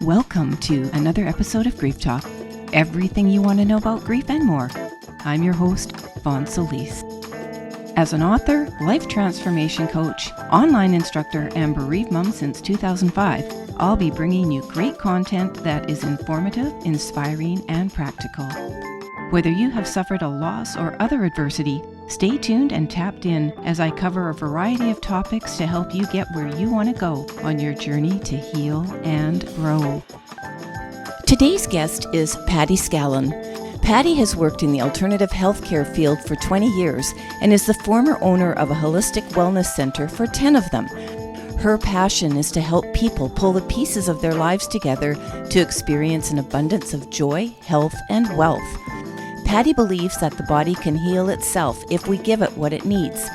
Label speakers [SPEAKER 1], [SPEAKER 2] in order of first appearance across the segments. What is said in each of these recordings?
[SPEAKER 1] Welcome to another episode of Grief Talk. Everything you want to know about grief and more. I'm your host, Vaughn Solis. As an author, life transformation coach, online instructor, and bereaved mom since 2005, I'll be bringing you great content that is informative, inspiring, and practical. Whether you have suffered a loss or other adversity, stay tuned and tapped in as I cover a variety of topics to help you get where you want to go on your journey to heal and grow. Today's guest is Patti Scallan. Patti has worked in the alternative healthcare field for 20 years and is the former owner of a holistic wellness center for 10 of them. Her passion is to help people pull the pieces of their lives together to experience an abundance of joy, health, and wealth. Patti believes that the body can heal itself if we give it what it needs.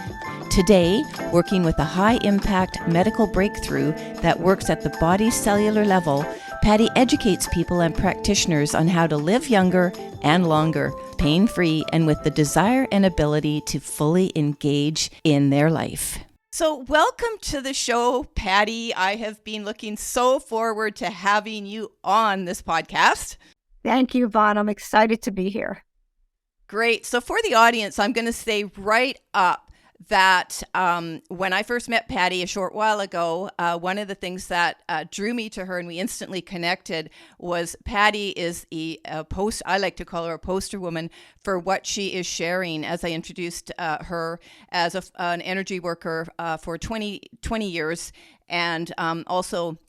[SPEAKER 1] Today, working with a high-impact medical breakthrough that works at the body's cellular level, Patti educates people and practitioners on how to live younger and longer, pain-free, and with the desire and ability to fully engage in their life. So welcome to the show, Patti. I have been looking so forward to having you on this podcast.
[SPEAKER 2] Thank you, Vaughn. I'm excited to be here.
[SPEAKER 1] Great. So for the audience, I'm going to say right up that when I first met Patti a short while ago, one of the things that drew me to her and we instantly connected was Patti is I like to call her a poster woman for what she is sharing, as I introduced her as an energy worker for 20 years and also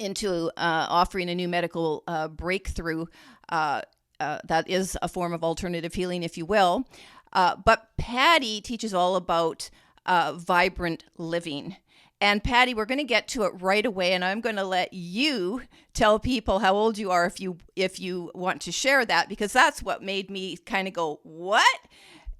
[SPEAKER 1] into offering a new medical breakthrough that is a form of alternative healing, if you will. But Patti teaches all about vibrant living. And Patti, we're going to get to it right away, and I'm going to let you tell people how old you are if you want to share that, because that's what made me kind of go, what?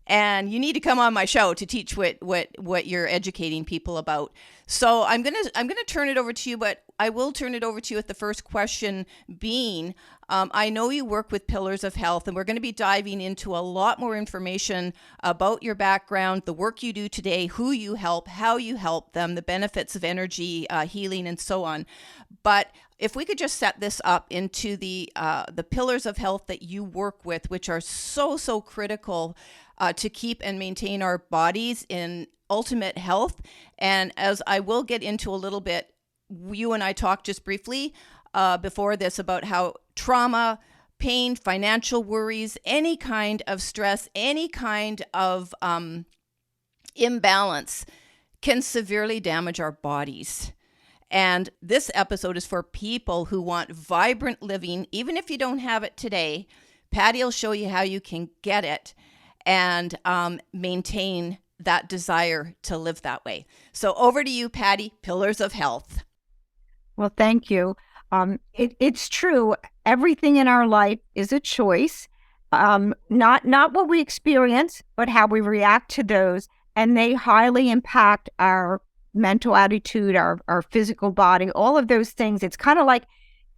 [SPEAKER 1] And you need to come on my show to teach what you're educating people about. So I'm gonna turn it over to you, but I will turn it over to you with the first question being, I know you work with Pillars of Health, and we're going to be diving into a lot more information about your background, the work you do today, who you help, how you help them, the benefits of energy healing, and so on. But if we could just set this up into the Pillars of Health that you work with, which are so critical to keep and maintain our bodies in ultimate health. And as I will get into a little bit, you and I talked just briefly before this about how trauma, pain, financial worries, any kind of stress, any kind of imbalance can severely damage our bodies. And this episode is for people who want vibrant living. Even if you don't have it today, Patti will show you how you can get it and maintain that desire to live that way. So over to you, Patti, Pillars of Health.
[SPEAKER 2] Well, thank you. It's true. Everything in our life is a choice, not what we experience, but how we react to those. And they highly impact our mental attitude, our physical body, all of those things. It's kind of like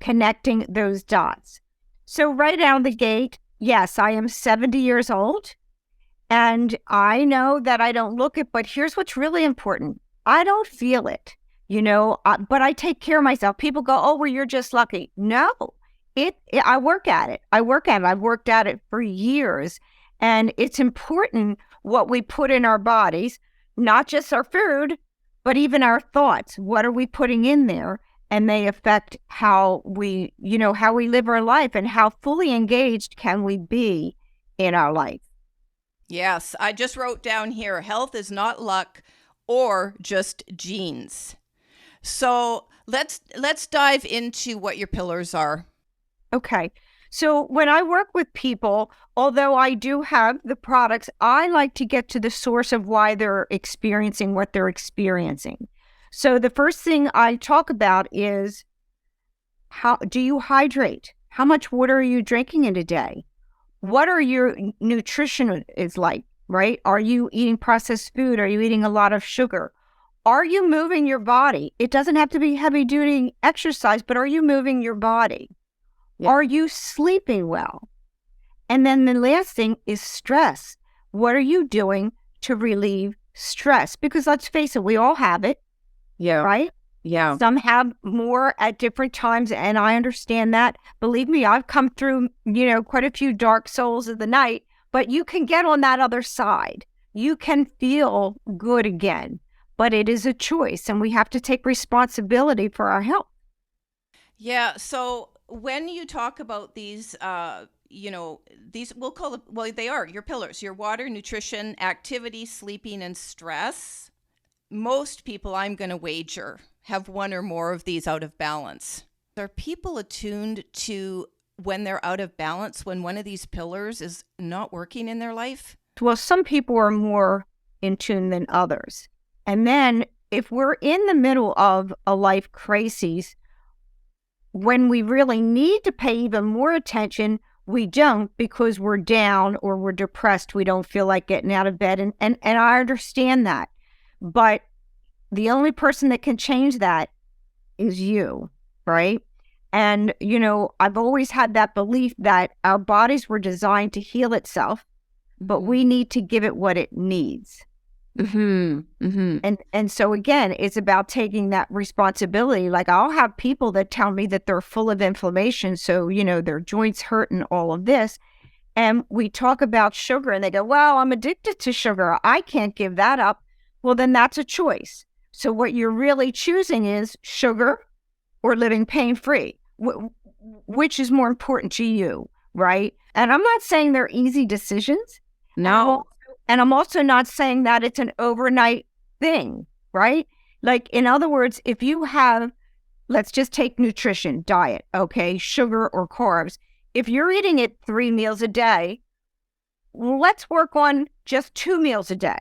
[SPEAKER 2] connecting those dots. So right out the gate, yes, I am 70 years old. And I know that I don't look it, but here's what's really important. I don't feel it, but I take care of myself. People go, oh, well, you're just lucky. No, I work at it. I've worked at it for years. And it's important what we put in our bodies, not just our food, but even our thoughts. What are we putting in there? And they affect how we live our life and how fully engaged can we be in our life.
[SPEAKER 1] Yes, I just wrote down here, health is not luck or just genes. So let's dive into what your pillars are.
[SPEAKER 2] Okay. So when I work with people, although I do have the products, I like to get to the source of why they're experiencing what they're experiencing. So the first thing I talk about is, how do you hydrate? How much water are you drinking in a day? What are your nutrition is like, right? Are you eating processed food? Are you eating a lot of sugar? Are you moving your body? It doesn't have to be heavy duty exercise, but are you moving your body? Yeah. Are you sleeping well? And then the last thing is stress. What are you doing to relieve stress? Because let's face it, we all have it.
[SPEAKER 1] Yeah.
[SPEAKER 2] Right?
[SPEAKER 3] Yeah.
[SPEAKER 2] Some have more at different times, and I understand that. Believe me, I've come through, quite a few dark souls of the night, but you can get on that other side. You can feel good again, but it is a choice, and we have to take responsibility for our health.
[SPEAKER 1] Yeah. So when you talk about these, these, we'll call them, well, they are your pillars: your water, nutrition, activity, sleeping, and stress. Most people, I'm going to wager, have one or more of these out of balance. Are people attuned to when they're out of balance, when one of these pillars is not working in their life?
[SPEAKER 2] Well, some people are more in tune than others. And then if we're in the middle of a life crisis, when we really need to pay even more attention, we don't, because we're down or we're depressed. We don't feel like getting out of bed. And I understand that. But the only person that can change that is you, right? And, I've always had that belief that our bodies were designed to heal itself, but we need to give it what it needs. And so again, it's about taking that responsibility. Like, I'll have people that tell me that they're full of inflammation, so their joints hurt and all of this. And we talk about sugar, and they go, "Well, I'm addicted to sugar. I can't give that up." Well, then that's a choice. So what you're really choosing is sugar or living pain-free. Which is more important to you, right? And I'm not saying they're easy decisions.
[SPEAKER 3] No.
[SPEAKER 2] And I'm also not saying that it's an overnight thing, right? Like, in other words, if you have, let's just take nutrition, diet, okay, sugar or carbs. If you're eating it 3 meals a day, let's work on just 2 meals a day.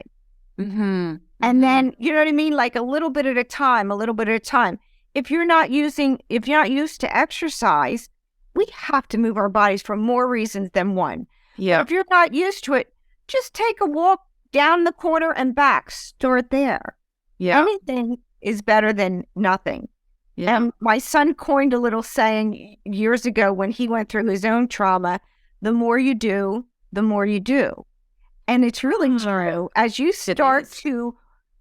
[SPEAKER 2] And then, you know what I mean? Like, a little bit at a time, a little bit at a time. If you're not used to exercise, we have to move our bodies for more reasons than one.
[SPEAKER 3] Yeah.
[SPEAKER 2] If you're not used to it, just take a walk down the corner and back. Start there.
[SPEAKER 3] Yeah.
[SPEAKER 2] Anything is better than nothing.
[SPEAKER 3] Yeah.
[SPEAKER 2] And my son coined a little saying years ago when he went through his own trauma: the more you do, the more you do. And it's really true. As you start to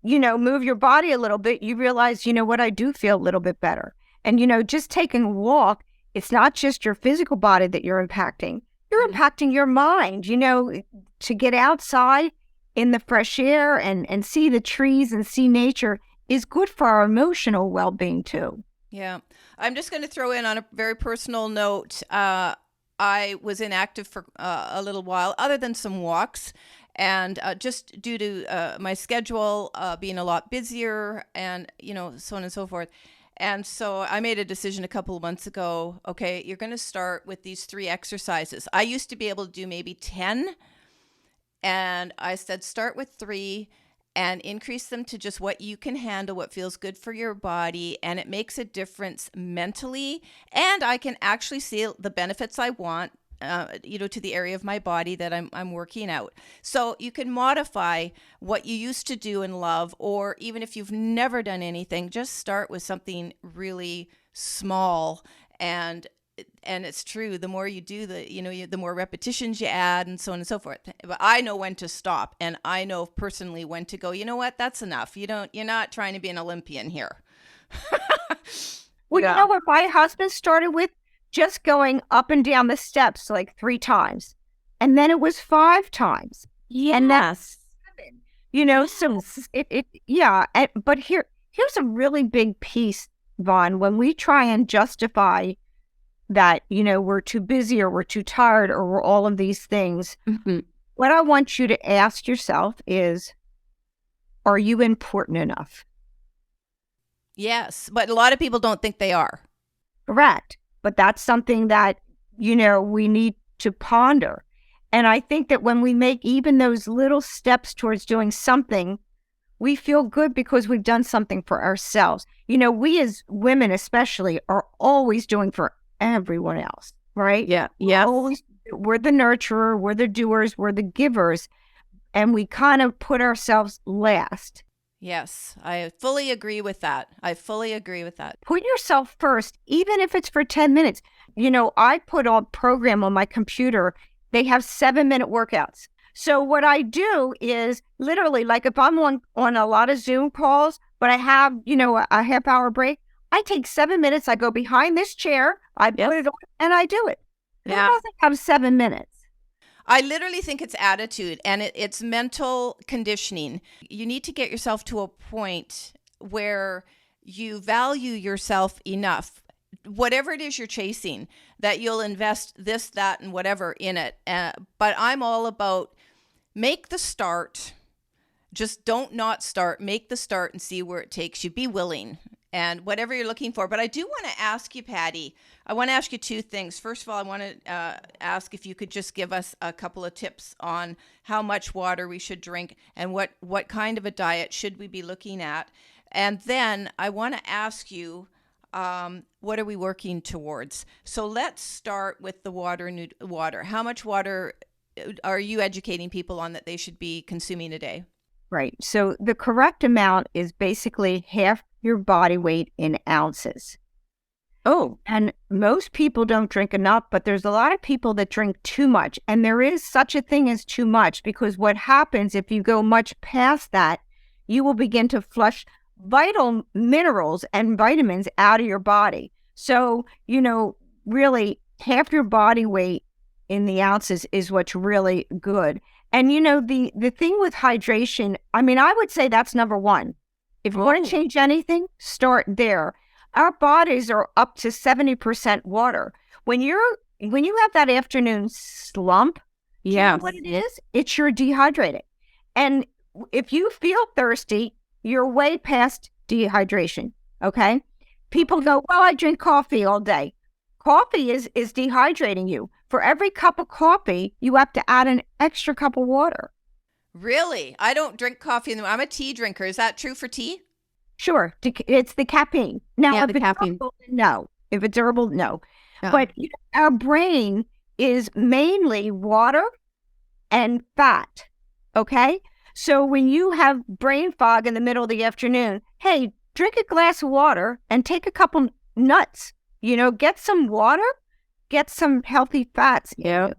[SPEAKER 2] move your body a little bit, you realize, what, I do feel a little bit better. And, just taking a walk, it's not just your physical body that you're impacting. You're impacting your mind, to get outside in the fresh air and see the trees and see nature is good for our emotional well-being too.
[SPEAKER 1] Yeah. I'm just going to throw in on a very personal note. I was inactive for a little while, other than some walks. And just due to my schedule being a lot busier and, so on and so forth. And so I made a decision a couple of months ago. Okay, you're going to start with these 3 exercises. I used to be able to do maybe 10. And I said, start with 3 and increase them to just what you can handle, what feels good for your body. And it makes a difference mentally. And I can actually see the benefits I want, to the area of my body that I'm working out. So you can modify what you used to do and love, or even if you've never done anything, just start with something really small. And it's true, the more you do, the more repetitions you add, and so on and so forth. But I know when to stop, and I know personally when to go, you know what, that's enough. You're not trying to be an Olympian here.
[SPEAKER 2] Well, you know what my husband started with? Just going up and down the steps like 3 times. And then it was 5 times.
[SPEAKER 3] Yes.
[SPEAKER 2] And that's 7. So but here's a really big piece, Vaughn. When we try and justify that, we're too busy or we're too tired or we're all of these things, what I want you to ask yourself is, are you important enough?
[SPEAKER 1] Yes, but a lot of people don't think they are.
[SPEAKER 2] Correct. But that's something that, we need to ponder. And I think that when we make even those little steps towards doing something, we feel good because we've done something for ourselves. We as women especially are always doing for everyone else, right?
[SPEAKER 3] Yeah. Yeah.
[SPEAKER 2] We're the nurturer, we're the doers, we're the givers, and we kind of put ourselves last.
[SPEAKER 1] Yes, I fully agree with that.
[SPEAKER 2] Put yourself first, even if it's for 10 minutes. I put a program on my computer. They have 7-minute workouts. So what I do is literally, like, if I'm on a lot of Zoom calls, but I have, a half hour break. I take 7 minutes. I go behind this chair. I put it on and I do it. Who doesn't have 7 minutes?
[SPEAKER 1] I literally think it's attitude and it's mental conditioning. You need to get yourself to a point where you value yourself enough, whatever it is you're chasing, that you'll invest this, that, and whatever in it. But I'm all about make the start. Just don't not start. Make the start and see where it takes you. Be willing and whatever you're looking for. But I do want to ask you, Patti, I want to ask you two things. First of all, I want to ask if you could just give us a couple of tips on how much water we should drink and what kind of a diet should we be looking at. And then I want to ask you, what are we working towards? So let's start with the water. How much water are you educating people on that they should be consuming a day?
[SPEAKER 2] Right. So the correct amount is basically half your body weight in ounces. Oh, and most people don't drink enough, but there's a lot of people that drink too much. And there is such a thing as too much, because what happens if you go much past that, you will begin to flush vital minerals and vitamins out of your body. So, really half your body weight in the ounces is what's really good. And, the thing with hydration, I would say that's number one. If you want to change anything, start there. Our bodies are up to 70% water. When you have that afternoon slump, you know what it is? It's you're dehydrated. And if you feel thirsty, you're way past dehydration, okay? People go, well, I drink coffee all day. Coffee is dehydrating you. For every cup of coffee, you have to add an extra cup of water.
[SPEAKER 1] Really? I don't drink coffee. I'm a tea drinker. Is that true for tea?
[SPEAKER 2] Sure. It's the caffeine. Now, if it's herbal, no. If it's herbal, no. Yeah. But our brain is mainly water and fat, okay? So when you have brain fog in the middle of the afternoon, hey, drink a glass of water and take a couple nuts. Get some water, get some healthy fats. Yeah.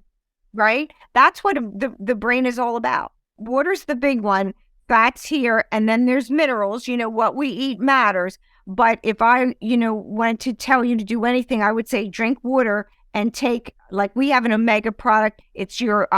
[SPEAKER 2] Right? That's what the brain is all about. Water's the big one, fats here, and then there's minerals. What we eat matters. But if I, wanted to tell you to do anything, I would say drink water and take, like we have an omega product. It's your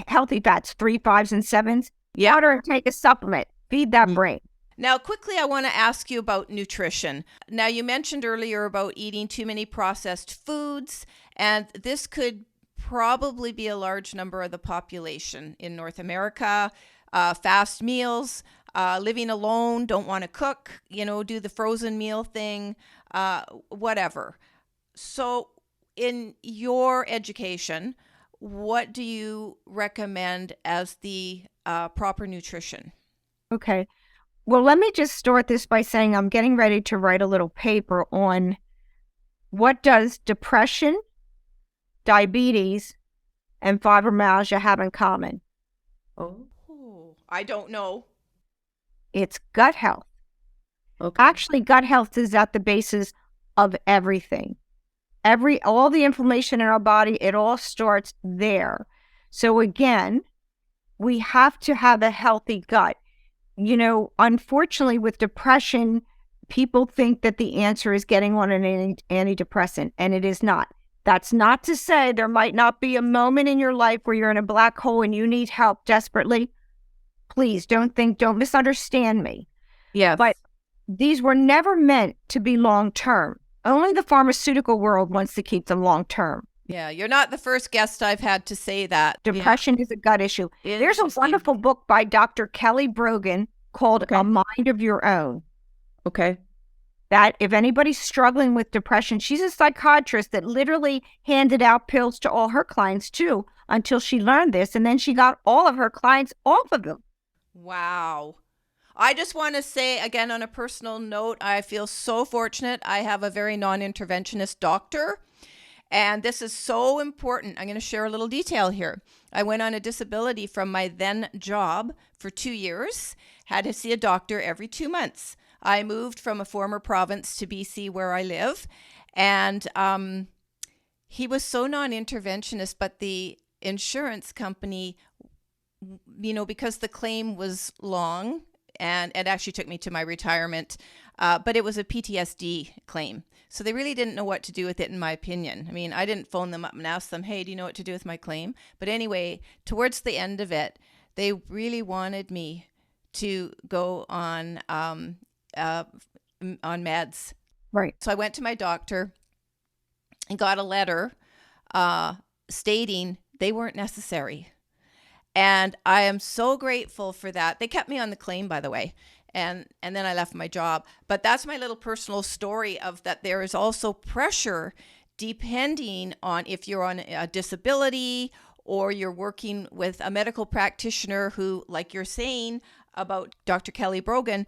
[SPEAKER 2] healthy fats, 3, 5s, and 7s. Yeah. Water and take a supplement. Feed that brain.
[SPEAKER 1] Now, quickly, I want to ask you about nutrition. Now, you mentioned earlier about eating too many processed foods, and this could probably be a large number of the population in North America. Fast meals, living alone, don't want to cook, do the frozen meal thing, whatever. So in your education, what do you recommend as the proper nutrition?
[SPEAKER 2] Okay. Well, let me just start this by saying I'm getting ready to write a little paper on what does depression, diabetes, and fibromyalgia have in common.
[SPEAKER 1] Oh, I don't know.
[SPEAKER 2] It's gut health. Okay. Actually, gut health is at the basis of everything. All the inflammation in our body, it all starts there. So again, we have to have a healthy gut. Unfortunately, with depression, people think that the answer is getting on an antidepressant, and it is not. That's not to say there might not be a moment in your life where you're in a black hole and you need help desperately. Please don't misunderstand me. Yeah. But these were never meant to be long-term. Only the pharmaceutical world wants to keep them long-term.
[SPEAKER 1] Yeah, you're not the first guest I've had to say that.
[SPEAKER 2] Depression is a gut issue. There's a wonderful book by Dr. Kelly Brogan called A Mind of Your Own. Okay. That if anybody's struggling with depression, she's a psychiatrist that literally handed out pills to all her clients too until she learned this. And then she got all of her clients off of them.
[SPEAKER 1] Wow. I just want to say, again, on a personal note, I feel so fortunate. I have a very non-interventionist doctor. And this is so important. I'm going to share a little detail here. I went on a disability from my then job for 2 years, had to see a doctor every 2 months. I moved from a former province to BC where I live. And he was so non-interventionist, but the insurance company, because the claim was long and it actually took me to my retirement. But it was a PTSD claim. So they really didn't know what to do with it, in my opinion. I mean, I didn't phone them up and ask them, hey, do you know what to do with my claim? But anyway, towards the end of it, they really wanted me to go on meds.
[SPEAKER 2] Right.
[SPEAKER 1] So I went to my doctor and got a letter stating they weren't necessary. And I am so grateful for that. They kept me on the claim, by the way. And then I left my job. But that's my little personal story of that there is also pressure depending on if you're on a disability or you're working with a medical practitioner who, like you're saying about Dr. Kelly Brogan,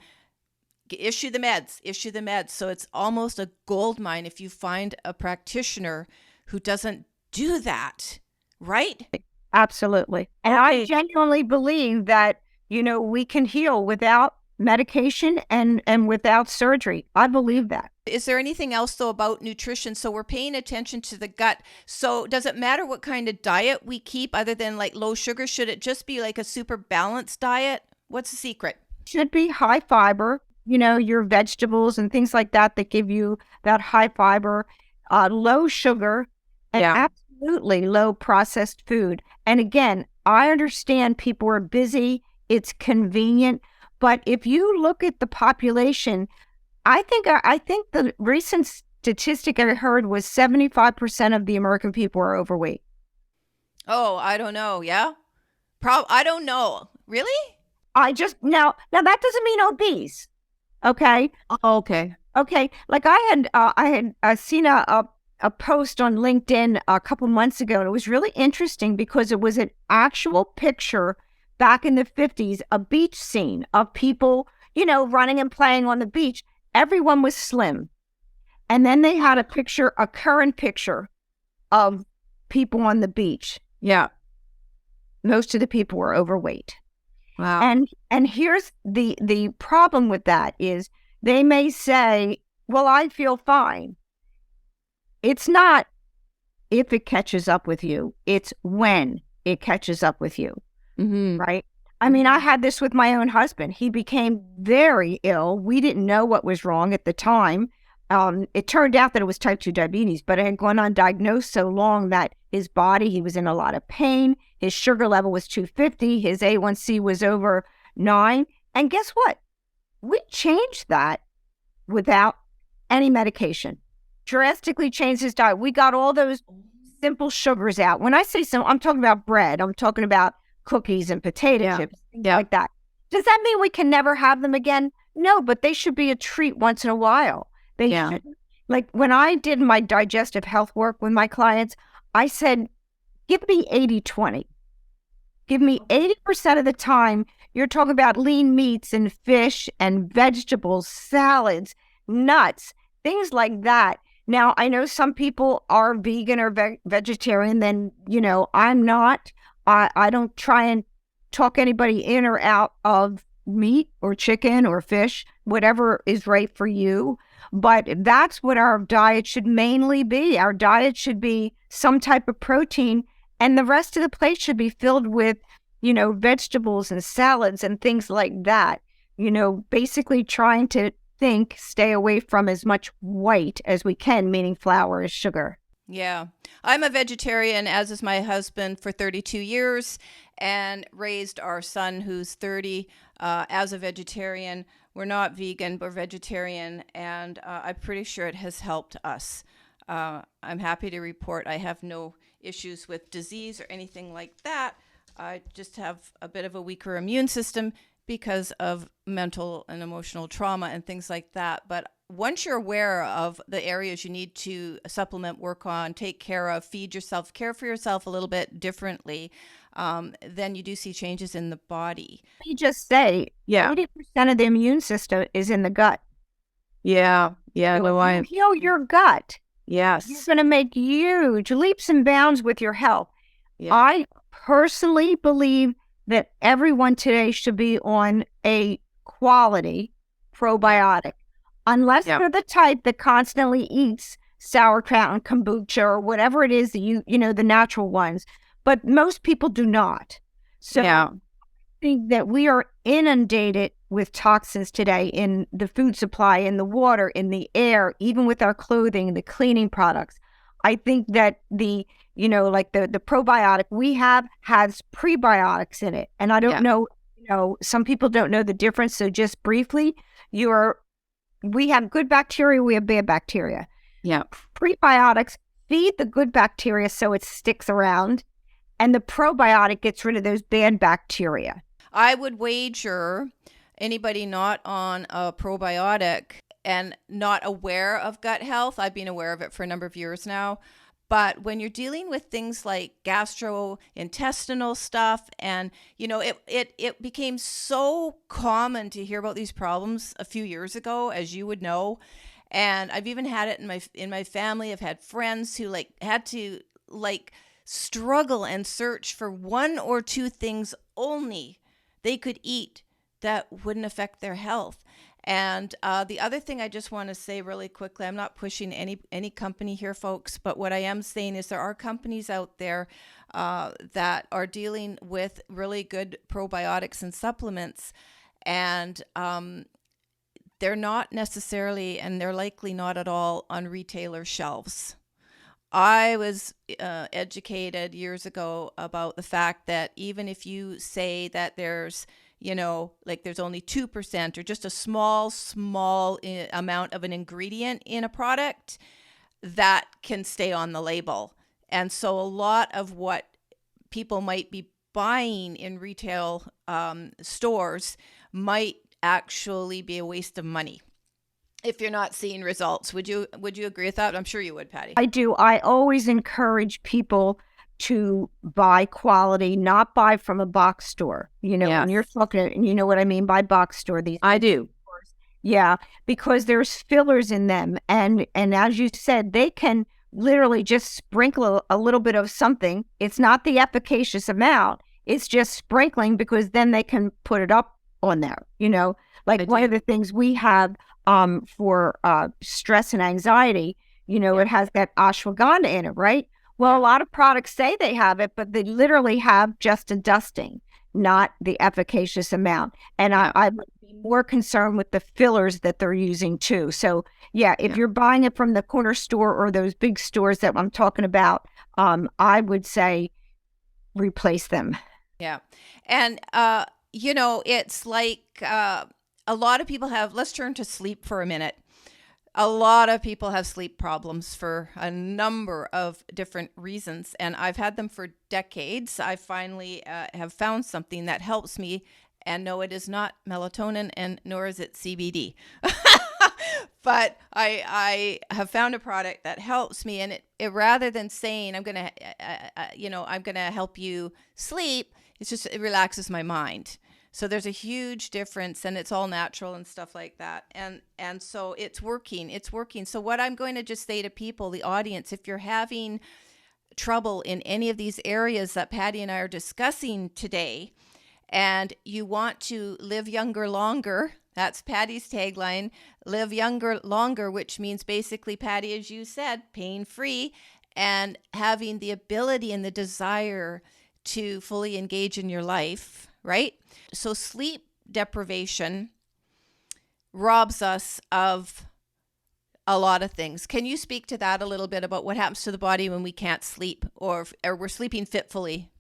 [SPEAKER 1] issue the meds. So it's almost a gold mine if you find a practitioner who doesn't do that, right?
[SPEAKER 2] Absolutely. And I genuinely believe that, we can heal without medication and without surgery. I believe that.
[SPEAKER 1] Is there anything else, though, about nutrition? So we're paying attention to the gut. So does it matter what kind of diet we keep other than like low sugar? Should it just be like a super balanced diet? What's the secret?
[SPEAKER 2] Should be high fiber, your vegetables and things like that give you that high fiber, low sugar, and absolutely low processed food. And again, I understand people are busy. It's convenient. But if you look at the population, I think the recent statistic I heard was 75% of the American people are overweight.
[SPEAKER 1] Oh, I don't know. Yeah. I don't know. Really?
[SPEAKER 2] Now that doesn't mean obese. Okay.
[SPEAKER 3] Okay.
[SPEAKER 2] Okay. Like I had seen a post on LinkedIn a couple months ago, and it was really interesting because it was an actual picture back in the 50s, a beach scene of people, running and playing on the beach. Everyone was slim. And then they had a current picture of people on the beach.
[SPEAKER 3] Yeah.
[SPEAKER 2] Most of the people were overweight.
[SPEAKER 3] Wow.
[SPEAKER 2] And here's the problem with that is they may say, well, I feel fine. It's not if it catches up with you. It's when it catches up with you.
[SPEAKER 3] Mm-hmm.
[SPEAKER 2] Right? I mean, I had this with my own husband. He became very ill. We didn't know what was wrong at the time. It turned out that it was type 2 diabetes, but it had gone undiagnosed so long that his body, he was in a lot of pain. His sugar level was 250. His A1C was over 9. And guess what? We changed that without any medication. Drastically changed his diet. We got all those simple sugars out. When I say simple, I'm talking about bread. I'm talking about cookies and potato chips, things like that. Does that mean we can never have them again? No, but they should be a treat once in a while. They should. Like when I did my digestive health work with my clients, I said, give me 80-20. Give me 80% of the time, you're talking about lean meats and fish and vegetables, salads, nuts, things like that. Now, I know some people are vegan or vegetarian, then, I'm not. I don't try and talk anybody in or out of meat or chicken or fish, whatever is right for you. But that's what our diet should mainly be. Our diet should be some type of protein, and the rest of the plate should be filled with, vegetables and salads and things like that. Basically trying to stay away from as much white as we can, meaning flour is sugar.
[SPEAKER 1] Yeah. I'm a vegetarian, as is my husband, for 32 years and raised our son, who's 30, as a vegetarian. We're not vegan, but vegetarian, and I'm pretty sure it has helped us. I'm happy to report I have no issues with disease or anything like that. I just have a bit of a weaker immune system because of mental and emotional trauma and things like that. But once you're aware of the areas you need to supplement, work on, take care of, feed yourself, care for yourself a little bit differently, then you do see changes in the body.
[SPEAKER 2] You just say 80% of the immune system is in the gut.
[SPEAKER 3] Yeah.
[SPEAKER 2] You heal your gut.
[SPEAKER 3] Yes.
[SPEAKER 2] You're going to make huge leaps and bounds with your health. Yeah. I personally believe that everyone today should be on a quality probiotic, unless they're the type that constantly eats sauerkraut and kombucha or whatever it is that the natural ones. But most people do not. So I think that we are inundated with toxins today in the food supply, in the water, in the air, even with our clothing, the cleaning products. I think that like the probiotic we have has prebiotics in it. And I don't know, some people don't know the difference. So just briefly, we have good bacteria, we have bad bacteria.
[SPEAKER 3] Yeah.
[SPEAKER 2] Prebiotics feed the good bacteria so it sticks around, and the probiotic gets rid of those bad bacteria.
[SPEAKER 1] I would wager anybody not on a probiotic and not aware of gut health, I've been aware of it for a number of years now, but when you're dealing with things like gastrointestinal stuff, and it became so common to hear about these problems a few years ago, as you would know, and I've even had it in my family. I've had friends who had to struggle and search for one or two things only they could eat that wouldn't affect their health. And the other thing I just want to say really quickly, I'm not pushing any company here, folks, but what I am saying is there are companies out there that are dealing with really good probiotics and supplements, and they're not necessarily, and they're likely not at all, on retailer shelves. I was educated years ago about the fact that even if you say that there's there's only 2% or just a small amount of an ingredient in a product, that can stay on the label. And so a lot of what people might be buying in retail stores might actually be a waste of money if you're not seeing results. Would you agree with that? I'm sure you would, Patti.
[SPEAKER 2] I do. I always encourage people to buy quality, not buy from a box store. And you're talking, you know what I mean by box store.
[SPEAKER 3] I do.
[SPEAKER 2] Stores. Yeah, because there's fillers in them. And as you said, they can literally just sprinkle a little bit of something. It's not the efficacious amount. It's just sprinkling, because then they can put it up on there. One of the things we have for stress and anxiety, it has that ashwagandha in it, right? Well, a lot of products say they have it, but they literally have just a dusting, not the efficacious amount. And I would be more concerned with the fillers that they're using too. So if you're buying it from the corner store or those big stores that I'm talking about, I would say replace them.
[SPEAKER 1] Yeah. And, it's like a lot of people have, let's turn to sleep for a minute. A lot of people have sleep problems for a number of different reasons, and I've had them for decades. I finally have found something that helps me, and no, it is not melatonin, and nor is it CBD. But I have found a product that helps me, and it rather than saying I'm gonna help you sleep, it relaxes my mind. So there's a huge difference, and it's all natural and stuff like that. And so it's working. So what I'm going to just say to people, the audience, if you're having trouble in any of these areas that Patti and I are discussing today, and you want to live younger longer, that's Patti's tagline, live younger longer, which means basically, Patti, as you said, pain-free, and having the ability and the desire to fully engage in your life, right? So sleep deprivation robs us of a lot of things. Can you speak to that a little bit about what happens to the body when we can't sleep or we're sleeping fitfully?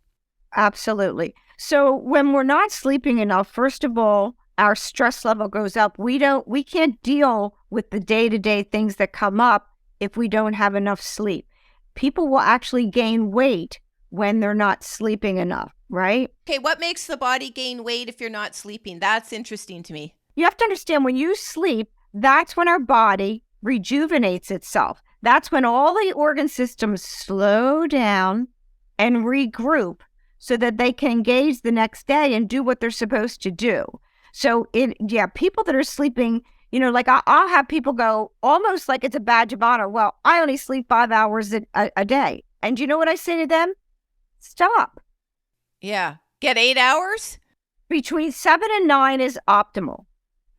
[SPEAKER 2] Absolutely. So when we're not sleeping enough, first of all, our stress level goes up. We can't deal with the day-to-day things that come up if we don't have enough sleep. People will actually gain weight when they're not sleeping enough, right?
[SPEAKER 1] Okay, what makes the body gain weight if you're not sleeping? That's interesting to me.
[SPEAKER 2] You have to understand, when you sleep, that's when our body rejuvenates itself. That's when all the organ systems slow down and regroup so that they can engage the next day and do what they're supposed to do. So people that are sleeping, I'll have people go almost like it's a badge of honor. Well, I only sleep 5 hours a day. And you know what I say to them? Stop.
[SPEAKER 1] Yeah. Get 8 hours?
[SPEAKER 2] Between 7 and 9 is optimal.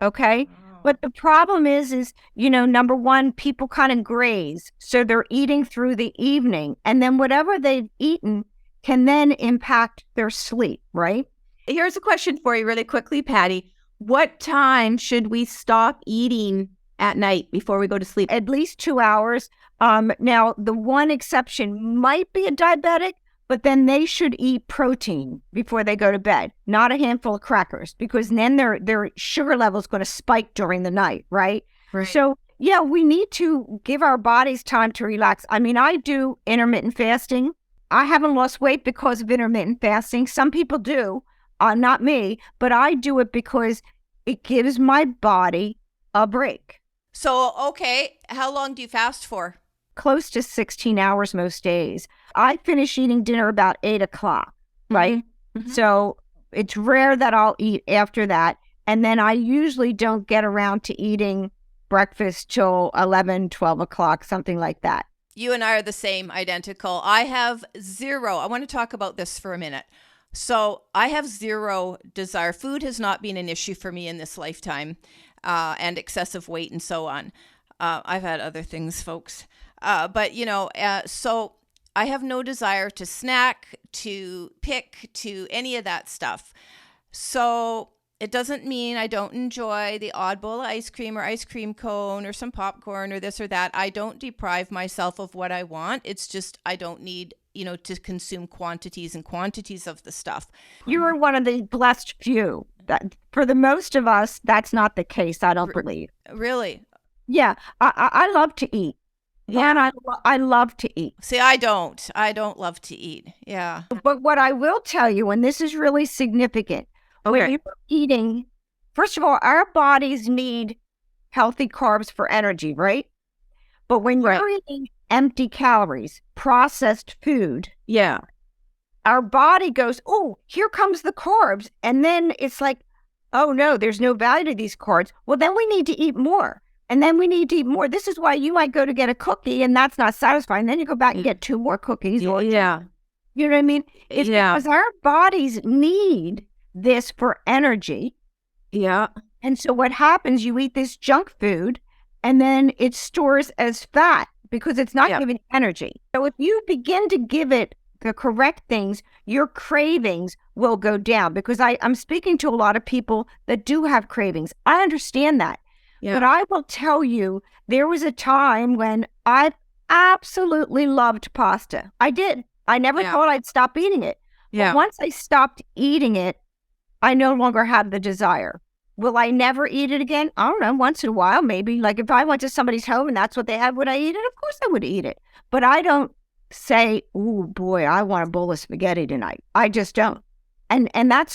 [SPEAKER 2] Okay. Oh. But the problem is, number one, people kind of graze. So they're eating through the evening, and then whatever they've eaten can then impact their sleep, right?
[SPEAKER 3] Here's a question for you really quickly, Patti. What time should we stop eating at night before we go to sleep?
[SPEAKER 2] At least 2 hours. Now, the one exception might be a diabetic, but then they should eat protein before they go to bed, not a handful of crackers, because then their sugar level is going to spike during the night, right?
[SPEAKER 3] Right.
[SPEAKER 2] So, yeah, we need to give our bodies time to relax. I mean, I do intermittent fasting. I haven't lost weight because of intermittent fasting. Some people do, not me, but I do it because it gives my body a break.
[SPEAKER 1] So, okay, how long do you fast for?
[SPEAKER 2] Close to 16 hours most days. I finish eating dinner about 8 o'clock, right?
[SPEAKER 3] Mm-hmm.
[SPEAKER 2] So it's rare that I'll eat after that. And then I usually don't get around to eating breakfast till 11, 12 o'clock, something like that.
[SPEAKER 1] You and I are the same, identical. I have zero. I want to talk about this for a minute. So I have zero desire. Food has not been an issue for me in this lifetime, and excessive weight and so on. I've had other things, folks. So I have no desire to snack, to pick, to any of that stuff. So it doesn't mean I don't enjoy the odd bowl of ice cream or ice cream cone or some popcorn or this or that. I don't deprive myself of what I want. It's just I don't need, to consume quantities and quantities of the stuff.
[SPEAKER 2] You're one of the blessed few. That for the most of us, that's not the case, I don't believe.
[SPEAKER 1] Really?
[SPEAKER 2] Yeah, I love to eat. Yeah, and I love to eat.
[SPEAKER 1] See, I don't love to eat. Yeah.
[SPEAKER 2] But what I will tell you, and this is really significant, when you're eating, first of all, our bodies need healthy carbs for energy, right? But when you're eating empty calories, processed food, our body goes, oh, here comes the carbs. And then it's like, oh no, there's no value to these carbs. Well, then we need to eat more. And then we need to eat more. This is why you might go to get a cookie and that's not satisfying. Then you go back and get 2 more cookies.
[SPEAKER 3] Yeah.
[SPEAKER 2] You know what I mean? It's because our bodies need this for energy.
[SPEAKER 3] Yeah.
[SPEAKER 2] And so what happens, you eat this junk food and then it stores as fat because it's not giving energy. So if you begin to give it the correct things, your cravings will go down, because I'm speaking to a lot of people that do have cravings. I understand that. Yeah. But I will tell you, there was a time when I absolutely loved pasta. I did. I never thought I'd stop eating it. Yeah. But once I stopped eating it, I no longer have the desire. Will I never eat it again? I don't know. Once in a while, maybe. Like if I went to somebody's home and that's what they had, would I eat it? Of course I would eat it. But I don't say, oh boy, I want a bowl of spaghetti tonight. I just don't. And that's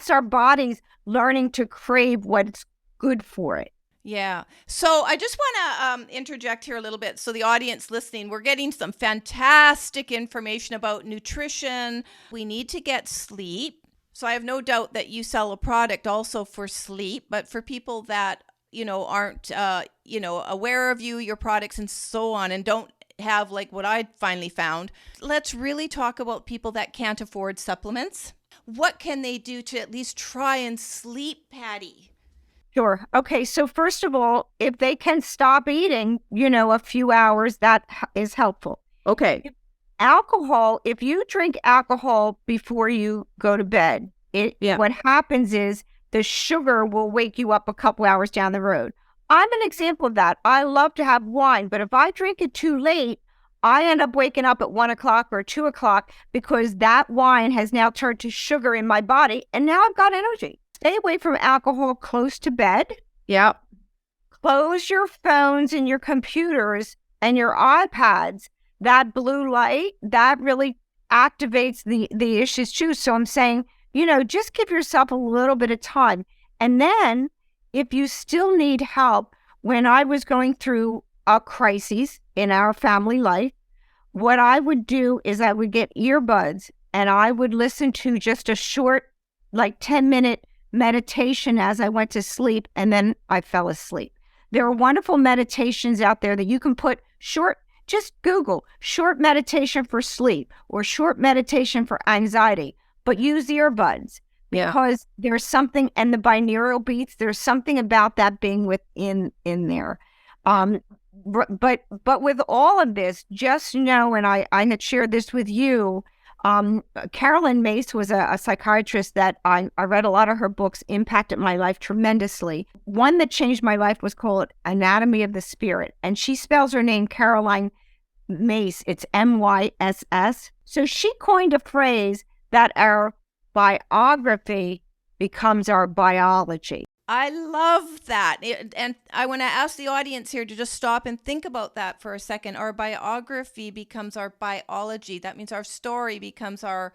[SPEAKER 2] our bodies learning to crave what's good for it.
[SPEAKER 1] Yeah. So I just want to interject here a little bit. So the audience listening, we're getting some fantastic information about nutrition. We need to get sleep. So I have no doubt that you sell a product also for sleep, but for people that, aren't, aware of you, your products and so on, and don't have like what I finally found, let's really talk about people that can't afford supplements. What can they do to at least try and sleep, Patti?
[SPEAKER 2] Sure. Okay. So first of all, if they can stop eating, a few hours, that is helpful.
[SPEAKER 3] Okay.
[SPEAKER 2] Alcohol, if you drink alcohol before you go to bed, what happens is the sugar will wake you up a couple hours down the road. I'm an example of that. I love to have wine, but if I drink it too late, I end up waking up at 1 o'clock or 2 o'clock because that wine has now turned to sugar in my body, and now I've got energy. Stay away from alcohol close to bed.
[SPEAKER 3] Yep.
[SPEAKER 2] Close your phones and your computers and your iPads. That blue light, that really activates the issues too. So I'm saying, just give yourself a little bit of time. And then if you still need help, when I was going through a crisis in our family life, what I would do is I would get earbuds and I would listen to just a short, like 10-minute meditation as I went to sleep, and then I fell asleep. There are wonderful meditations out there that you can put just Google short meditation for sleep or short meditation for anxiety, but use earbuds because there's something, and the binaural beats, there's something about that being within there. But with all of this, just know, and I had shared this with you, Carolyn Mace was a psychiatrist that I read a lot of her books, impacted my life tremendously. One that changed my life was called Anatomy of the Spirit. And she spells her name Caroline Mace. It's Myss. So she coined a phrase that our biography becomes our biology.
[SPEAKER 1] I love that. And I want to ask the audience here to just stop and think about that for a second. Our biography becomes our biology. That means our story becomes our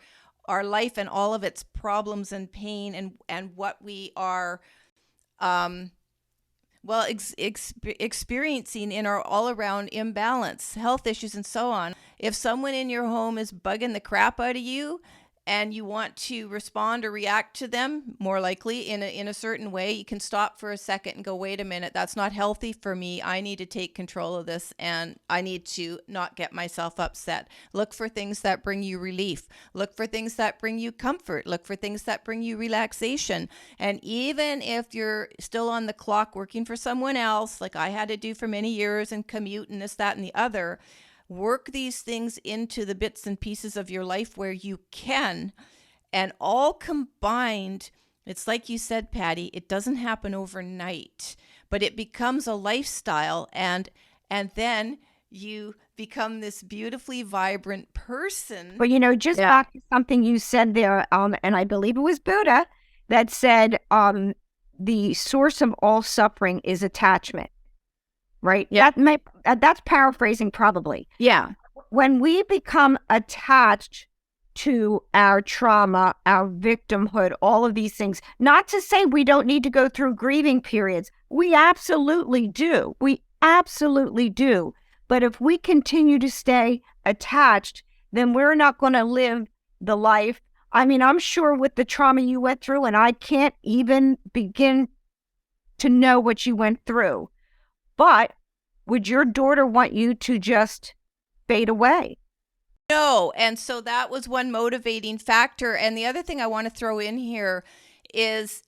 [SPEAKER 1] life and all of its problems and pain and what we are experiencing in our all-around imbalance, health issues and so on. If someone in your home is bugging the crap out of you, and you want to respond or react to them, more likely in a certain way, you can stop for a second and go, wait a minute, that's not healthy for me. I need to take control of this, and I need to not get myself upset. Look for things that bring you relief. Look for things that bring you comfort. Look for things that bring you relaxation. And even if you're still on the clock working for someone else, like I had to do for many years, and commute and this, that, and the other, work these things into the bits and pieces of your life where you can, and all combined. It's like you said, Patti, it doesn't happen overnight, but it becomes a lifestyle, and then you become this beautifully vibrant person.
[SPEAKER 2] But just back to something you said there, and I believe it was Buddha that said, the source of all suffering is attachment. Right? Yeah. That's paraphrasing probably.
[SPEAKER 3] Yeah.
[SPEAKER 2] When we become attached to our trauma, our victimhood, all of these things, not to say we don't need to go through grieving periods. We absolutely do. We absolutely do. But if we continue to stay attached, then we're not going to live the life. I mean, I'm sure with the trauma you went through, and I can't even begin to know what you went through. But would your daughter want you to just fade away?
[SPEAKER 1] No. And so that was one motivating factor. And the other thing I want to throw in here is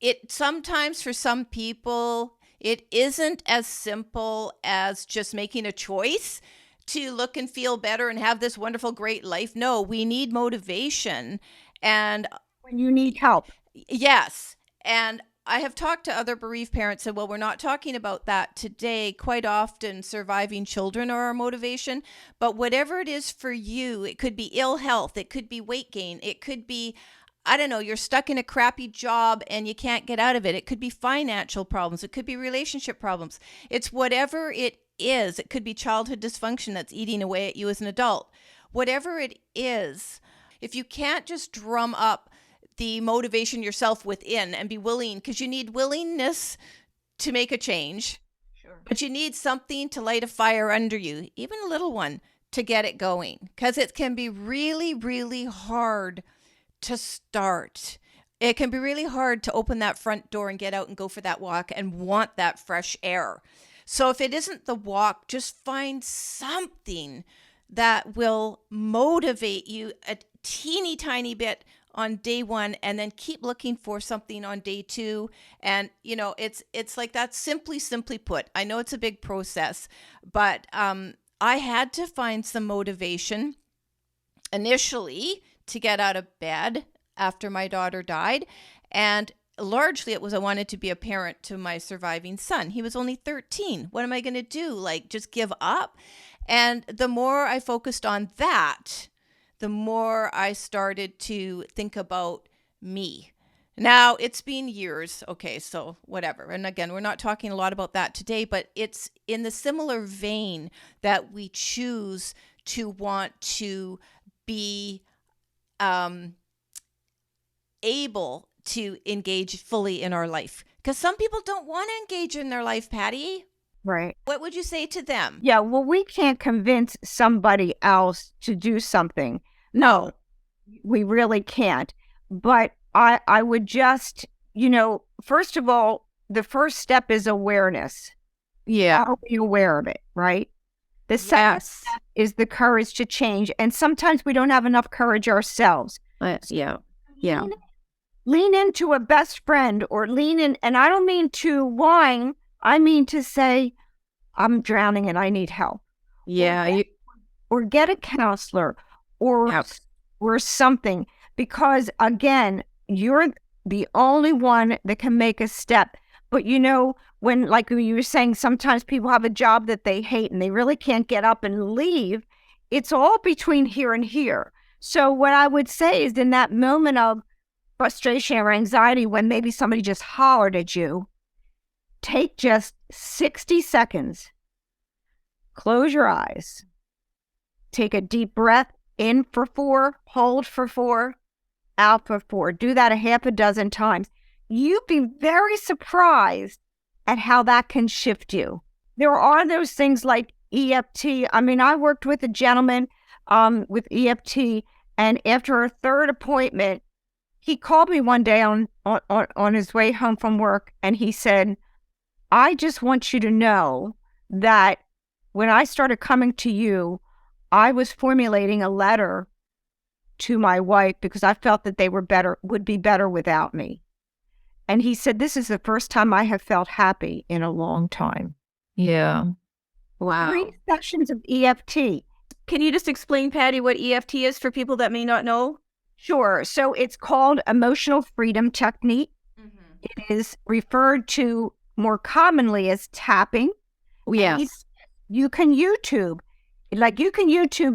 [SPEAKER 1] it sometimes for some people, it isn't as simple as just making a choice to look and feel better and have this wonderful, great life. No, we need motivation. And
[SPEAKER 2] when you need help.
[SPEAKER 1] Yes. And I have talked to other bereaved parents and well, we're not talking about that today. Quite often surviving children are our motivation, but whatever it is for you, it could be ill health, it could be weight gain, it could be, I don't know, you're stuck in a crappy job and you can't get out of it. It could be financial problems, it could be relationship problems. It's whatever it is. It could be childhood dysfunction that's eating away at you as an adult. Whatever it is, if you can't just drum up the motivation yourself within and be willing, because you need willingness to make a change, sure, but you need something to light a fire under you, even a little one, to get it going, because it can be really, really hard to start. It can be really hard to open that front door and get out and go for that walk and want that fresh air. So if it isn't the walk, just find something that will motivate you a teeny tiny bit on day one, and then keep looking for something on day two. And, it's like that, simply put. I know it's a big process, but I had to find some motivation initially to get out of bed after my daughter died. And largely it was I wanted to be a parent to my surviving son. He was only 13. What am I going to do? Like, just give up? And the more I focused on that, the more I started to think about me. Now, it's been years. Okay, so whatever. And again, we're not talking a lot about that today, but it's in the similar vein that we choose to want to be able to engage fully in our life. Because some people don't want to engage in their life, Patti.
[SPEAKER 2] Right.
[SPEAKER 1] What would you say to them?
[SPEAKER 2] Yeah, well, we can't convince somebody else to do something. No, we really can't. But I would just, first of all, the first step is awareness.
[SPEAKER 3] Yeah.
[SPEAKER 2] Are we aware of it, right? The second step is the courage to change. And sometimes we don't have enough courage ourselves.
[SPEAKER 3] Yeah.
[SPEAKER 2] Lean into a best friend, or lean in, and I don't mean to whine. I mean to say, I'm drowning and I need help.
[SPEAKER 3] Yeah.
[SPEAKER 2] Or get a counselor, or
[SPEAKER 3] Yep.
[SPEAKER 2] or something, because again, you're the only one that can make a step. But when, like you were saying, sometimes people have a job that they hate and they really can't get up and leave. It's all between here and here. So what I would say is, in that moment of frustration or anxiety, when maybe somebody just hollered at you, take just 60 seconds, close your eyes, take a deep breath in for 4, hold for 4, out for 4. Do that a half a dozen times. You'd be very surprised at how that can shift you. There are those things like EFT. I mean, I worked with a gentleman with EFT, and after a third appointment, he called me one day on his way home from work, and he said, I just want you to know that when I started coming to you, I was formulating a letter to my wife because I felt that they would be better without me. And he said, this is the first time I have felt happy in a long time.
[SPEAKER 3] Yeah. Wow.
[SPEAKER 2] 3 sessions of EFT.
[SPEAKER 3] Can you just explain, Patti, what EFT is for people that may not know?
[SPEAKER 2] Sure. So it's called emotional freedom technique. It is referred to more commonly as tapping.
[SPEAKER 3] Yes.
[SPEAKER 2] You can YouTube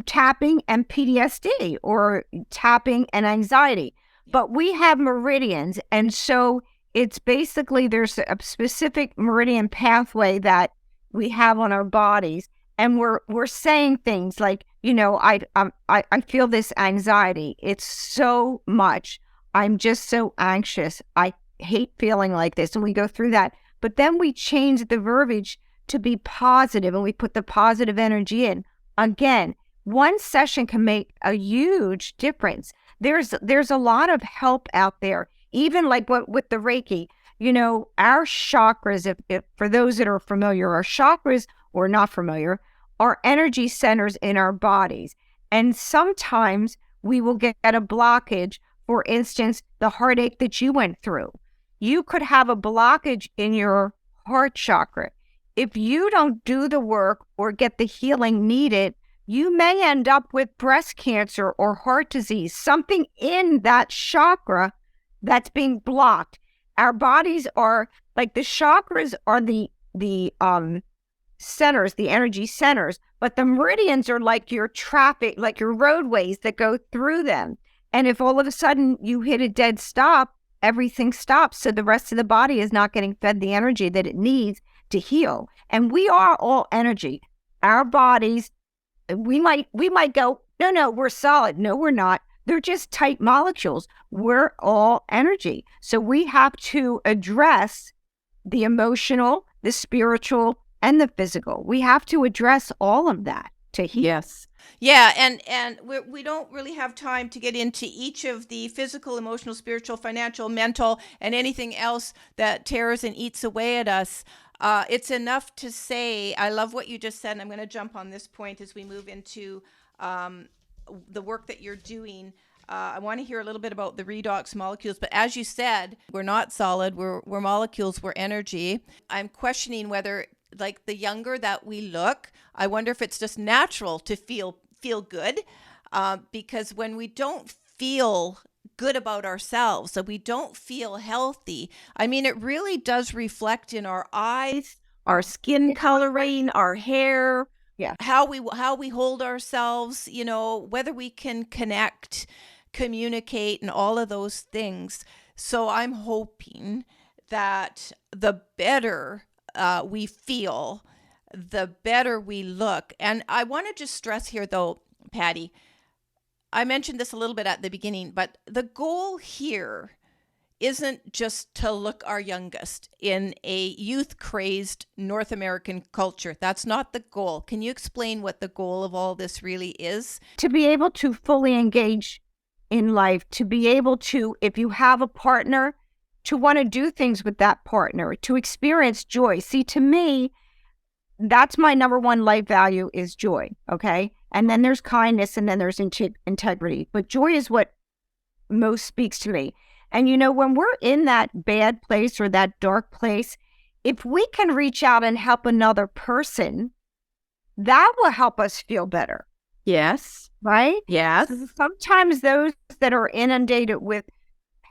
[SPEAKER 2] tapping and PTSD, or tapping and anxiety. But we have meridians. And so it's basically, there's a specific meridian pathway that we have on our bodies. And we're saying things like, I feel this anxiety. It's so much. I'm just so anxious. I hate feeling like this. And we go through that. But then we change the verbiage to be positive, and we put the positive energy in. Again, one session can make a huge difference. There's a lot of help out there, even like what with the Reiki. Our chakras, if for those that are familiar, our chakras, or not familiar, are energy centers in our bodies. And sometimes we will get a blockage. For instance, the heartache that you went through. You could have a blockage in your heart chakra. If you don't do the work or get the healing needed, you may end up with breast cancer or heart disease, something in that chakra that's being blocked. Our bodies are like, the chakras are the centers, the energy centers, but the meridians are like your traffic, like your roadways that go through them. And if all of a sudden you hit a dead stop, everything stops. So the rest of the body is not getting fed the energy that it needs to heal. And we are all energy. Our bodies, we might go, no, we're solid. No, we're not. They're just tight molecules. We're all energy. So we have to address the emotional, the spiritual, and the physical. We have to address all of that to heal.
[SPEAKER 3] Yes.
[SPEAKER 1] Yeah, and we don't really have time to get into each of the physical, emotional, spiritual, financial, mental, and anything else that tears and eats away at us. It's enough to say, I love what you just said, and I'm going to jump on this point as we move into the work that you're doing. I want to hear a little bit about the redox molecules, but as you said, we're not solid, we're molecules, we're energy. I'm questioning whether, like, the younger that we look, I wonder if it's just natural to feel good, because when we don't feel good about ourselves, so we don't feel healthy, I mean, it really does reflect in our eyes,
[SPEAKER 3] Our skin coloring, our hair.
[SPEAKER 2] Yeah.
[SPEAKER 1] how we hold ourselves, whether we can connect, communicate, and all of those things. So I'm hoping that the better we feel, the better we look. And I want to just stress here, though, Patti, I mentioned this a little bit at the beginning, but the goal here isn't just to look our youngest in a youth-crazed North American culture. That's not the goal. Can you explain what the goal of all this really is?
[SPEAKER 2] To be able to fully engage in life, to be able to, if you have a partner, to want to do things with that partner, to experience joy. See, to me, that's my number one life value, is joy, okay? And then there's kindness, and then there's integrity. But joy is what most speaks to me. And when we're in that bad place or that dark place, if we can reach out and help another person, that will help us feel better.
[SPEAKER 3] Yes.
[SPEAKER 2] right?
[SPEAKER 3] Yes.
[SPEAKER 2] So sometimes those that are inundated with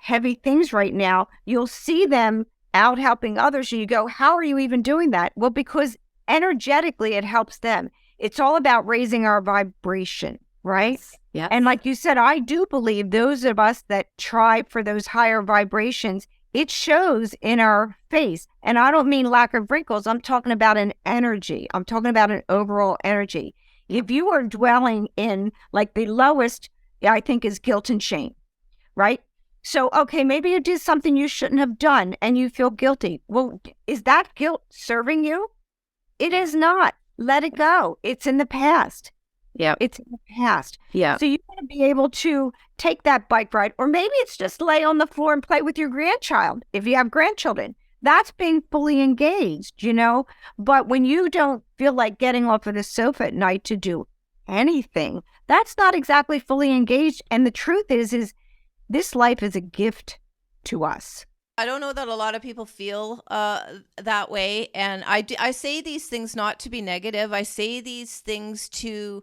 [SPEAKER 2] heavy things right now, you'll see them out helping others, and you go, how are you even doing that? Well, because energetically it helps them. It's all about raising our vibration, right?
[SPEAKER 3] Yes.
[SPEAKER 2] And like you said, I do believe those of us that try for those higher vibrations, it shows in our face. And I don't mean lack of wrinkles. I'm talking about an energy. I'm talking about an overall energy. If you are dwelling in like the lowest, I think, is guilt and shame, right? So, okay, maybe you did something you shouldn't have done and you feel guilty. Well, is that guilt serving you? It is not. Let it go. It's in the past.
[SPEAKER 3] Yeah.
[SPEAKER 2] It's in the past.
[SPEAKER 3] Yeah.
[SPEAKER 2] So you want to be able to take that bike ride, or maybe it's just lay on the floor and play with your grandchild if you have grandchildren. That's being fully engaged, you know? But when you don't feel like getting off of the sofa at night to do anything, that's not exactly fully engaged. And the truth is this life is a gift to us.
[SPEAKER 1] I don't know that a lot of people feel that way. And I say these things not to be negative. I say these things to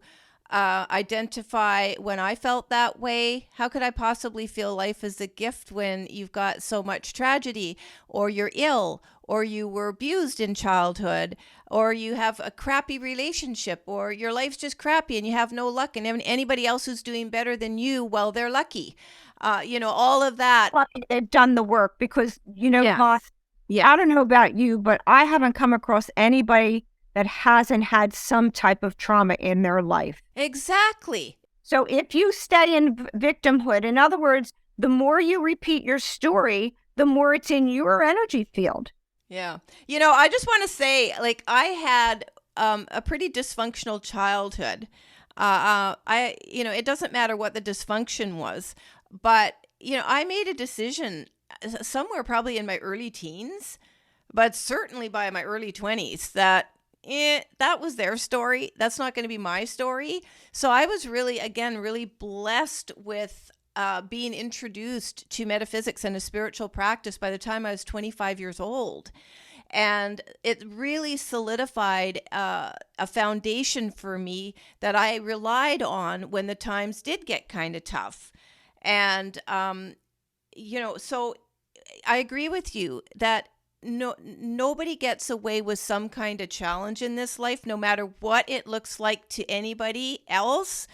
[SPEAKER 1] identify when I felt that way. How could I possibly feel life is a gift when you've got so much tragedy, or you're ill, or you were abused in childhood, or you have a crappy relationship, or your life's just crappy and you have no luck, and anybody else who's doing better than you, well, they're lucky. All of that.
[SPEAKER 2] Well, they've done the work because,
[SPEAKER 3] Yes.
[SPEAKER 2] I don't know about you, but I haven't come across anybody that hasn't had some type of trauma in their life.
[SPEAKER 1] Exactly.
[SPEAKER 2] So if you stay in victimhood, in other words, the more you repeat your story, the more it's in your energy field.
[SPEAKER 1] Yeah. I just want to say, like, I had a pretty dysfunctional childhood. It doesn't matter what the dysfunction was, but, I made a decision somewhere probably in my early teens, but certainly by my early 20s that that was their story. That's not going to be my story. So I was really blessed with being introduced to metaphysics and a spiritual practice by the time I was 25 years old. And it really solidified a foundation for me that I relied on when the times did get kind of tough. And, so I agree with you that nobody gets away with some kind of challenge in this life, no matter what it looks like to anybody else.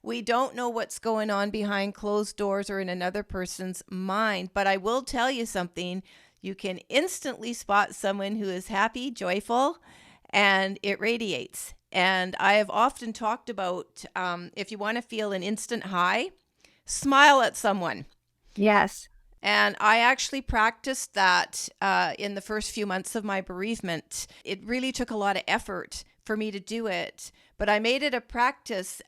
[SPEAKER 1] We don't know what's going on behind closed doors or in another person's mind. But I will tell you something. You can instantly spot someone who is happy, joyful, and it radiates. And I have often talked about if you want to feel an instant high, smile at someone.
[SPEAKER 2] Yes.
[SPEAKER 1] And I actually practiced that in the first few months of my bereavement. It really took a lot of effort for me to do it, but I made it a practice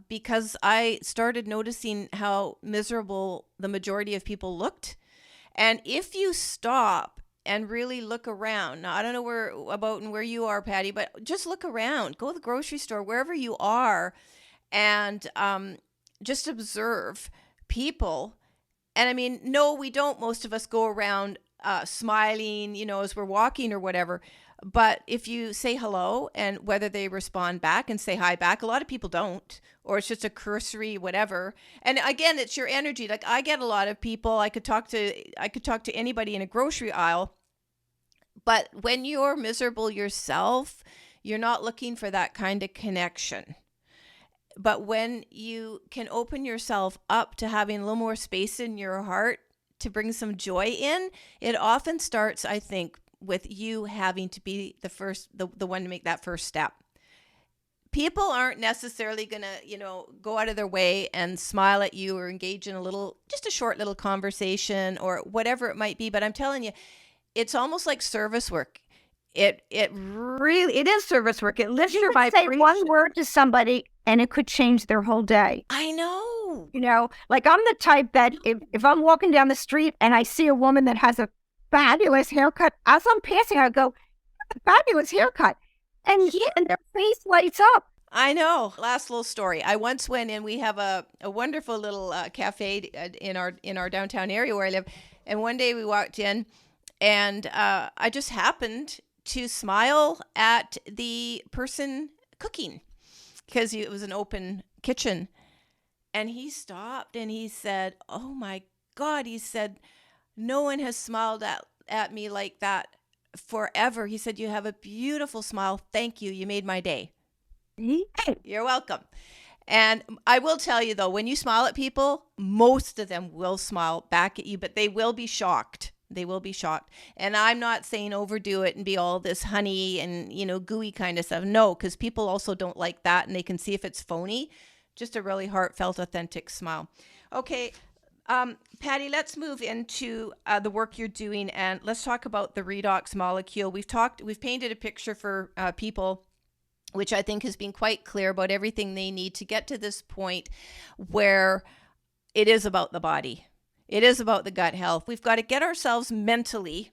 [SPEAKER 1] because I started noticing how miserable the majority of people looked. And if you stop and really look around, now I don't know where you are, Patti, but just look around, go to the grocery store, wherever you are, and just observe people. And I mean, no, we don't. Most of us go around smiling, as we're walking or whatever. But if you say hello, and whether they respond back and say hi back, a lot of people don't, or it's just a cursory whatever. And again, it's your energy. Like, I get a lot of people. I could talk to anybody in a grocery aisle. But when you're miserable yourself, you're not looking for that kind of connection. But when you can open yourself up to having a little more space in your heart to bring some joy in, it often starts, I think, with you having to be the one to make that first step. People aren't necessarily going to, go out of their way and smile at you or engage in just a short little conversation or whatever it might be. But I'm telling you, it's almost like service work. It is service work. It lifts your vibration.
[SPEAKER 2] Say one word to somebody and it could change their whole day.
[SPEAKER 1] I know.
[SPEAKER 2] Like I'm the type that if I'm walking down the street and I see a woman that has a fabulous haircut, as I'm passing, I go, fabulous haircut. And their face lights up.
[SPEAKER 1] I know. Last little story. I once went in. We have a wonderful little cafe in our downtown area where I live. And one day we walked in, and I just happened to smile at the person cooking. because it was an open kitchen. And he stopped and he said, "Oh my God," he said, "no one has smiled at me like that forever." He said, "You have a beautiful smile. Thank you. You made my day." You're welcome. And I will tell you, though, when you smile at people, most of them will smile back at you, but they will be shocked. They will be shocked. And I'm not saying overdo it and be all this honey and, gooey kind of stuff. No, because people also don't like that, and they can see if it's phony. Just a really heartfelt, authentic smile. Okay, Patti, let's move into the work you're doing, and let's talk about the redox molecule. We've painted a picture for people, which I think has been quite clear about everything they need to get to this point where it is about the body. It is about the gut health. We've got to get ourselves mentally,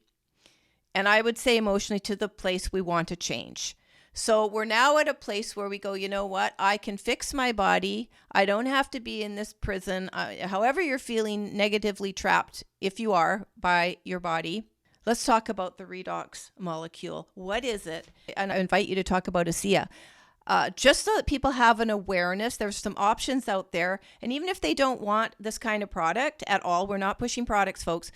[SPEAKER 1] and I would say emotionally, to the place we want to change. So we're now at a place where we go, you know what? I can fix my body. I don't have to be in this prison. However you're feeling negatively trapped, if you are, by your body. Let's talk about the redox molecule. What is it? And I invite you to talk about ASEA. Just so that people have an awareness, there's some options out there. And even if they don't want this kind of product at all, we're not pushing products, folks,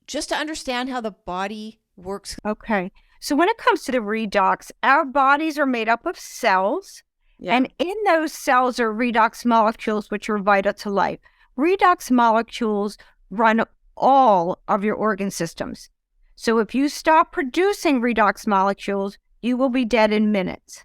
[SPEAKER 1] just to understand how the body works.
[SPEAKER 2] Okay. So when it comes to the redox, our bodies are made up of cells. Yeah. And in those cells are redox molecules, which are vital to life. Redox molecules run all of your organ systems. So if you stop producing redox molecules, you will be dead in minutes.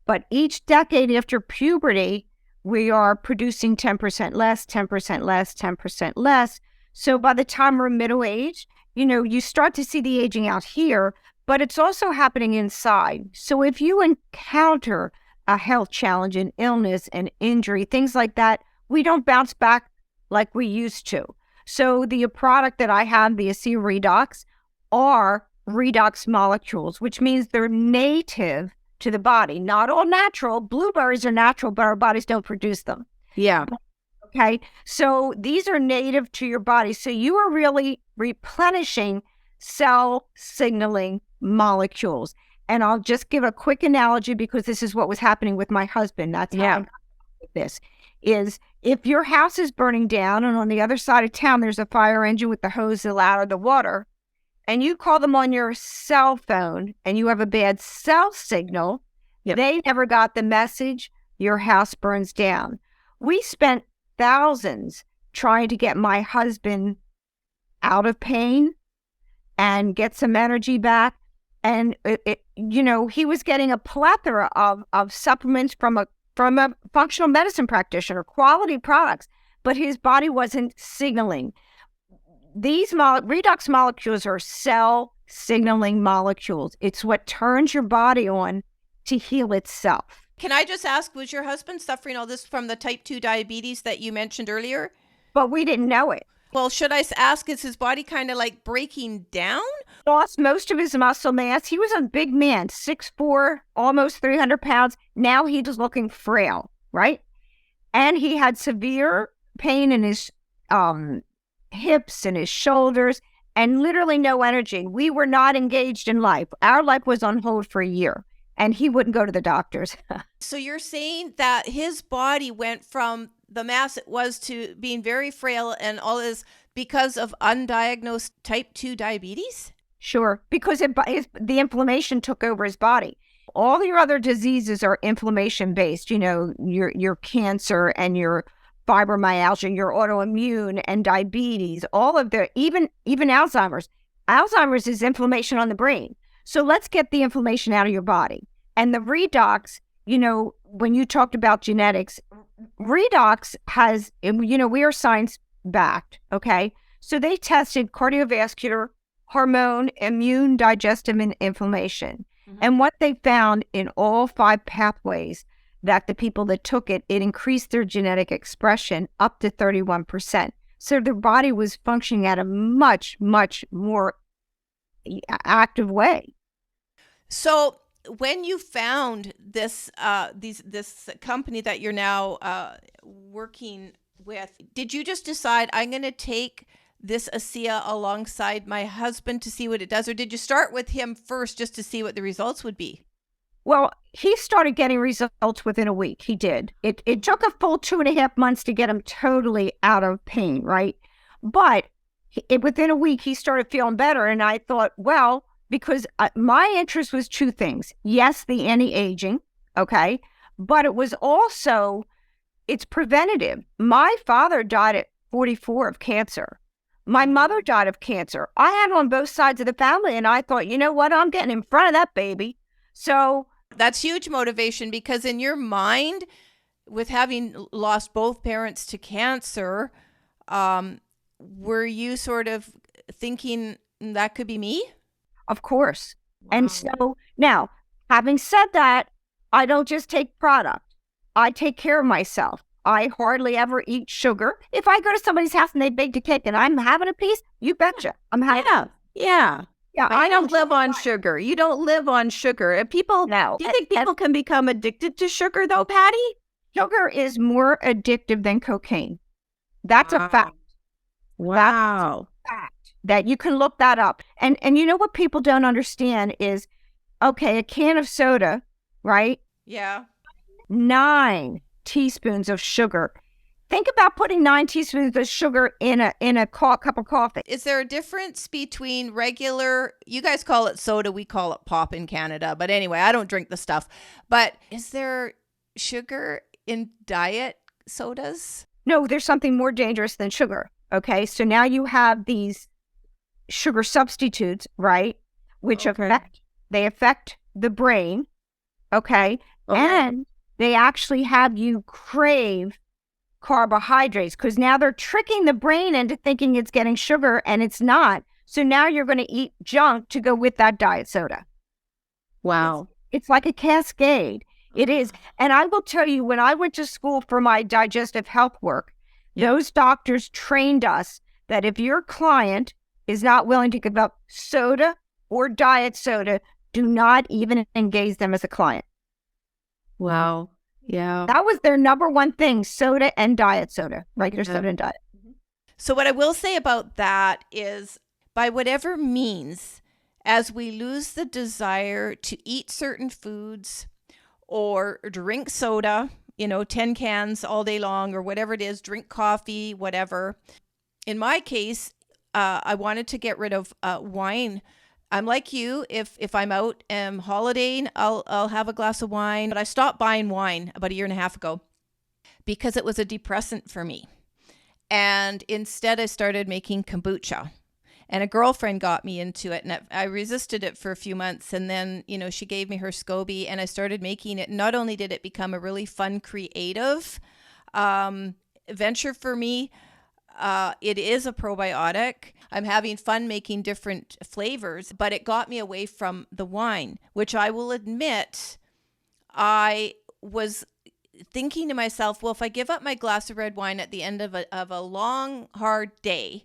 [SPEAKER 2] But each decade after puberty, we are producing 10% less, 10% less, 10% less. So by the time we're middle age, you start to see the aging out here, but it's also happening inside. So if you encounter a health challenge, an illness, an injury, things like that, we don't bounce back like we used to. So the product that I have, the ASEA Redox, are redox molecules, which means they're native to the body. Not all natural. Blueberries are natural, but our bodies don't produce them.
[SPEAKER 3] Yeah.
[SPEAKER 2] Okay. So these are native to your body. So you are really replenishing cell signaling molecules. And I'll just give a quick analogy because this is what was happening with my husband. That's how I got with this. Is if your house is burning down and on the other side of town there's a fire engine with the hose out of the water, and you call them on your cell phone and you have a bad cell signal, they never got the message, your house burns down. We spent thousands trying to get my husband out of pain and get some energy back. And he was getting a plethora of supplements from a functional medicine practitioner, quality products, but his body wasn't signaling. These redox molecules are cell signaling molecules. It's what turns your body on to heal itself.
[SPEAKER 1] Can I just ask, was your husband suffering all this from the type 2 diabetes that you mentioned earlier?
[SPEAKER 2] But we didn't know it.
[SPEAKER 1] Well, should I ask, is his body kind of like breaking down?
[SPEAKER 2] Lost most of his muscle mass. He was a big man, 6'4", almost 300 pounds. Now he's looking frail, right? And he had severe pain in his hips and his shoulders and literally no energy. We were not engaged in life. Our life was on hold for a year and he wouldn't go to the doctors.
[SPEAKER 1] So you're saying that his body went from the mass it was to being very frail and all this because of undiagnosed type 2 diabetes?
[SPEAKER 2] Sure, because the inflammation took over his body. All your other diseases are inflammation-based, your cancer and your fibromyalgia, your autoimmune and diabetes, all of even Alzheimer's. Alzheimer's is inflammation on the brain. So let's get the inflammation out of your body. And the redox, when you talked about genetics, redox has, we are science-backed, okay? So they tested cardiovascular, hormone, immune, digestive, and inflammation. Mm-hmm. And what they found in all 5 pathways, that the people that took it increased their genetic expression up to 31%. So their body was functioning at a much, much more active way.
[SPEAKER 1] So when you found this this company that you're now working with, did you just decide, I'm going to take this ASEA alongside my husband to see what it does? Or did you start with him first just to see what the results would be?
[SPEAKER 2] Well, he started getting results within a week. He did. It took a full 2.5 months to get him totally out of pain, right? But within a week, he started feeling better. And I thought, well, because my interest was two things. Yes, the anti-aging, okay? But it was also, it's preventative. My father died at 44 of cancer. My mother died of cancer. I had it on both sides of the family. And I thought, you know what? I'm getting in front of that baby. So
[SPEAKER 1] that's huge motivation, because in your mind, with having lost both parents to cancer, were you sort of thinking that could be me?
[SPEAKER 2] of course. And so now, having said that, I don't just take product. I take care of myself. I hardly ever eat sugar. If I go to somebody's house and they baked a cake and I'm having a piece, you betcha. I'm having
[SPEAKER 3] Yeah.
[SPEAKER 2] Yeah,
[SPEAKER 3] I don't live on sugar. You don't live on sugar. And people,
[SPEAKER 2] No.
[SPEAKER 3] do you think people can become addicted to sugar though, Patti?
[SPEAKER 2] Sugar is more addictive than cocaine. That's a fact.
[SPEAKER 3] Wow.
[SPEAKER 2] Fact that you can look that up. And you know what people don't understand is, okay, a can of soda, right?
[SPEAKER 1] Yeah.
[SPEAKER 2] 9 teaspoons of sugar. Think about putting 9 teaspoons of sugar in a cup of coffee.
[SPEAKER 1] Is there a difference between regular, you guys call it soda, we call it pop in Canada, but anyway, I don't drink the stuff. But is there sugar in diet sodas?
[SPEAKER 2] No, there's something more dangerous than sugar. Okay, so now you have these sugar substitutes, right? Which affect the brain. Okay, and they actually have you crave carbohydrates, because now they're tricking the brain into thinking it's getting sugar and it's not. So now you're going to eat junk to go with that diet soda.
[SPEAKER 3] Wow.
[SPEAKER 2] It's like a cascade. It is. And I will tell you, when I went to school for my digestive health work, those doctors trained us that if your client is not willing to give up soda or diet soda, do not even engage them as a client.
[SPEAKER 3] Wow. Yeah.
[SPEAKER 2] That was their number one thing, soda and diet soda, regular soda and diet.
[SPEAKER 1] So what I will say about that is, by whatever means, as we lose the desire to eat certain foods or drink soda, 10 cans all day long or whatever it is, drink coffee, whatever. In my case, I wanted to get rid of wine. I'm like you. If I'm out holidaying, I'll have a glass of wine. But I stopped buying wine about 1.5 years ago because it was a depressant for me. And instead, I started making kombucha. And a girlfriend got me into it, and I resisted it for a few months. And then, she gave me her SCOBY, and I started making it. Not only did it become a really fun, creative venture for me, it is a probiotic. I'm having fun making different flavors, but it got me away from the wine, which I will admit, I was thinking to myself, well, if I give up my glass of red wine at the end of a long, hard day,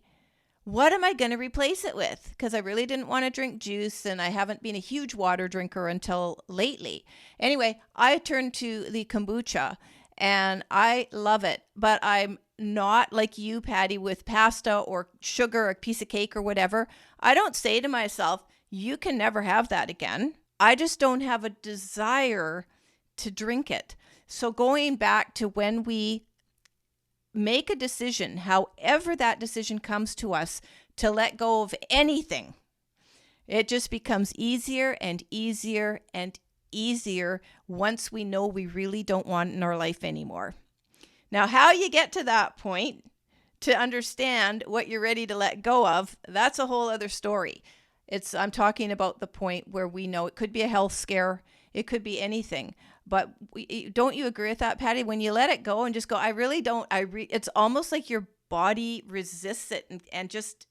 [SPEAKER 1] what am I going to replace it with? Because I really didn't want to drink juice, and I haven't been a huge water drinker until lately. Anyway, I turned to the kombucha, and I love it, but I'm not like you, Patti, with pasta or sugar or a piece of cake or whatever. I don't say to myself, you can never have that again. I just don't have a desire to drink it. So going back to when we make a decision, however that decision comes to us, to let go of anything, it just becomes easier and easier and easier once we know we really don't want it in our life anymore. Now, how you get to that point to understand what you're ready to let go of, that's a whole other story. I'm talking about the point where we know it could be a health scare. It could be anything. But don't you agree with that, Patti? When you let it go and just go, I really don't, it's almost like your body resists it and just...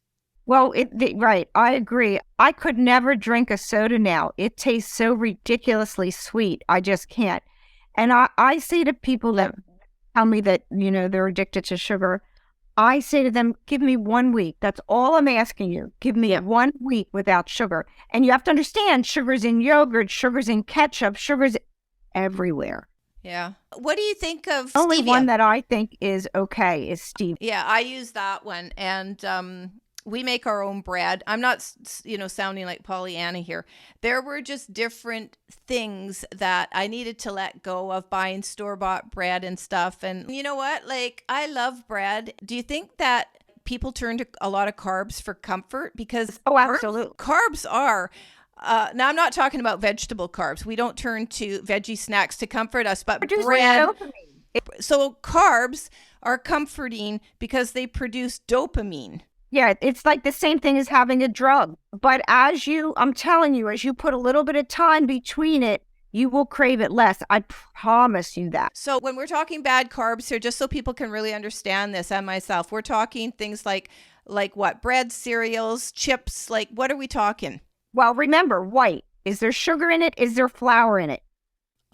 [SPEAKER 2] Well, right. I agree. I could never drink a soda now. It tastes so ridiculously sweet. I just can't. And I say to people that tell me that, they're addicted to sugar, I say to them, give me 1 week. That's all I'm asking you. Give me 1 week without sugar. And you have to understand, sugar's in yogurt, sugar's in ketchup, sugar's everywhere.
[SPEAKER 1] Yeah. What do you think of
[SPEAKER 2] Only
[SPEAKER 1] stevia?
[SPEAKER 2] one that I think is okay is stevia.
[SPEAKER 1] Yeah, I use that one. And we make our own bread. I'm not, sounding like Pollyanna here. There were just different things that I needed to let go of, buying store-bought bread and stuff. And you know what? Like, I love bread. Do you think that people turn to a lot of carbs for comfort? Because
[SPEAKER 2] absolutely.
[SPEAKER 1] Carbs are, now I'm not talking about vegetable carbs. We don't turn to veggie snacks to comfort us, but bread. So carbs are comforting because they produce dopamine.
[SPEAKER 2] Yeah, it's like the same thing as having a drug. But I'm telling you, as you put a little bit of time between it, you will crave it less. I promise you that.
[SPEAKER 1] So when we're talking bad carbs here, just so people can really understand this and myself, we're talking things like what? Bread, cereals, chips, like what are we talking?
[SPEAKER 2] Well, remember, white. Is there sugar in it? Is there flour in it?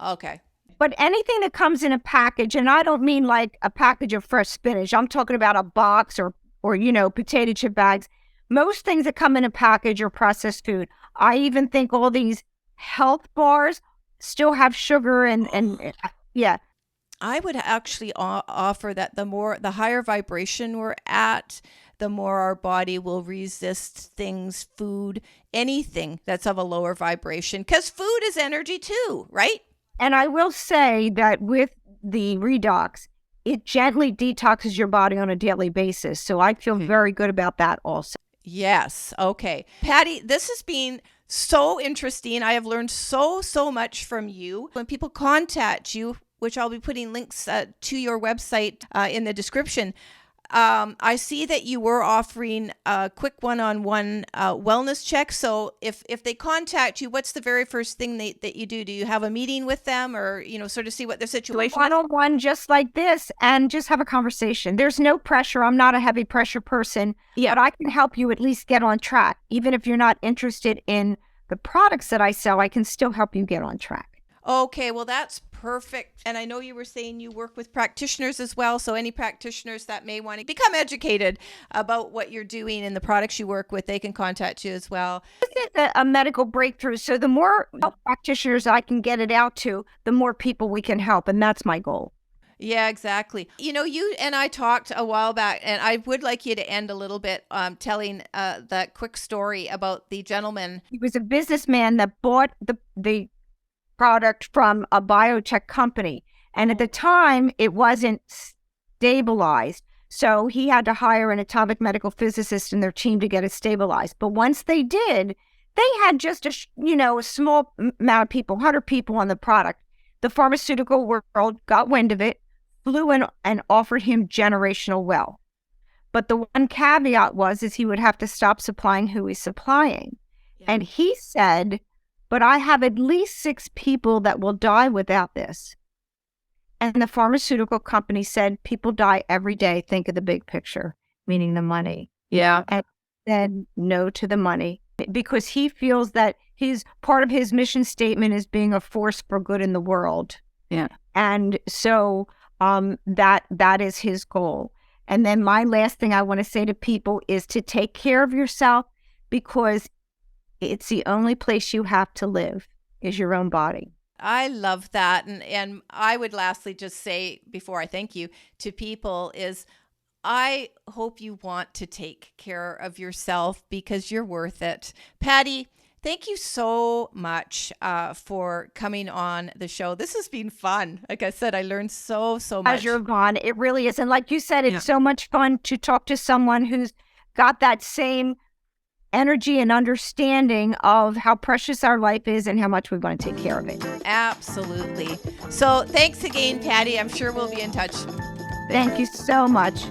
[SPEAKER 1] Okay.
[SPEAKER 2] But anything that comes in a package, and I don't mean like a package of fresh spinach. I'm talking about a box or potato chip bags. Most things that come in a package are processed food. I even think all these health bars still have sugar and yeah.
[SPEAKER 1] I would actually offer that the higher vibration we're at, the more our body will resist things, food, anything that's of a lower vibration, because food is energy too, right?
[SPEAKER 2] And I will say that with the Redox, it gently detoxes your body on a daily basis. So I feel very good about that also.
[SPEAKER 1] Yes. Okay. Patti, this has been so interesting. I have learned so much from you. When people contact you, which I'll be putting links to your website in the description, I see that you were offering a quick one-on-one wellness check. So if they contact you, what's the very first thing that you do? Do you have a meeting with them, or sort of see what their situation is?
[SPEAKER 2] One-on-one, just like this, and just have a conversation. There's no pressure. I'm not a heavy pressure person, but I can help you at least get on track. Even if you're not interested in the products that I sell, I can still help you get on track.
[SPEAKER 1] Okay, well, that's perfect. And I know you were saying you work with practitioners as well. So any practitioners that may want to become educated about what you're doing and the products you work with, they can contact you as well.
[SPEAKER 2] This is a medical breakthrough. So the more health practitioners I can get it out to, the more people we can help. And that's my goal.
[SPEAKER 1] Yeah, exactly. You and I talked a while back, and I would like you to end a little bit telling that quick story about the gentleman.
[SPEAKER 2] He was a businessman that bought the product from a biotech company. And at the time, it wasn't stabilized. So he had to hire an atomic medical physicist and their team to get it stabilized. But once they did, they had just a small amount of people, 100 people on the product. The pharmaceutical world got wind of it, flew in and offered him generational wealth. But the one caveat is he would have to stop supplying who he's supplying. Yeah. And he said, but I have at least 6 people that will die without this. And the pharmaceutical company said, people die every day. Think of the big picture, meaning the money.
[SPEAKER 3] Yeah.
[SPEAKER 2] And said no to the money because he feels that part of his mission statement is being a force for good in the world.
[SPEAKER 3] Yeah.
[SPEAKER 2] And so that is his goal. And then my last thing I want to say to people is to take care of yourself, because it's the only place you have to live is your own body.
[SPEAKER 1] I love that. And I would lastly just say, before I thank you, to people is I hope you want to take care of yourself because you're worth it. Patti, thank you so much for coming on the show. This has been fun. Like I said, I learned so much.
[SPEAKER 2] Pleasure, Vaughn. It really is. And like you said, it's so much fun to talk to someone who's got that same energy and understanding of how precious our life is and how much we want to take care of it.
[SPEAKER 1] Absolutely. So thanks again, Patti. I'm sure we'll be in touch.
[SPEAKER 2] Thank you so much.